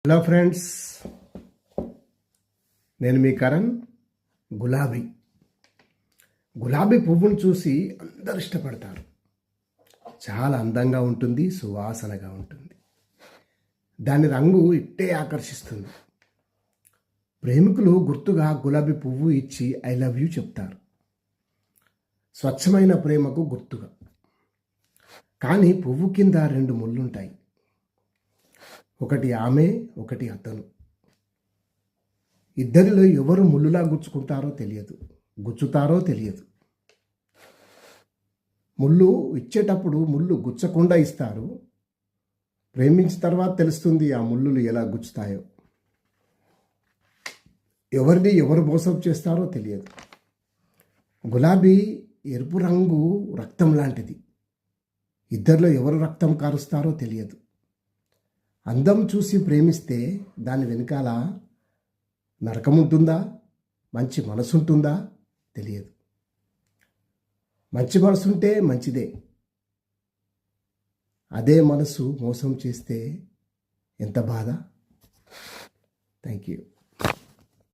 Hello friends, నేను మీ కరణ్. గులాబీ పువ్వును చూసి అందరు ఇష్టపడతారు. చాలా అందంగా ఉంటుంది, సువాసనగా ఉంటుంది. దాని రంగు ఇట్టే ఆకర్షిస్తుంది. ప్రేమికులు గుర్తుగా గులాబీ పువ్వు ఇచ్చి ఐ లవ్ యూ చెప్తారు, స్వచ్ఛమైన ప్రేమకు గుర్తుగా. కానీ పువ్వు కింద 2 ముళ్ళుంటాయి. ఒకటి ఆమె, ఒకటి అతను. ఇద్దరిలో ఎవరు ముళ్ళులా గుచ్చుతారో తెలియదు. ముళ్ళు ఇచ్చేటప్పుడు ముళ్ళు గుచ్చకుండా ఇస్తారు. ప్రేమించిన తర్వాత తెలుస్తుంది ఆ ముళ్ళులు ఎలా గుచ్చుతాయో. ఎవరిని ఎవరు మోసం చేస్తారో తెలియదు. గులాబీ ఎరుపు రంగు రక్తం లాంటిది. ఇద్దరిలో ఎవరు రక్తం కారుస్తారో తెలియదు. అందం చూసి ప్రేమిస్తే దాని వెనకాల నరకముంటుందా, మంచి మనసుంటుందా తెలియదు. మంచి మనసుంటే మంచిదే. అదే మనసు మోసం చేస్తే ఎంత బాధ. Thank you.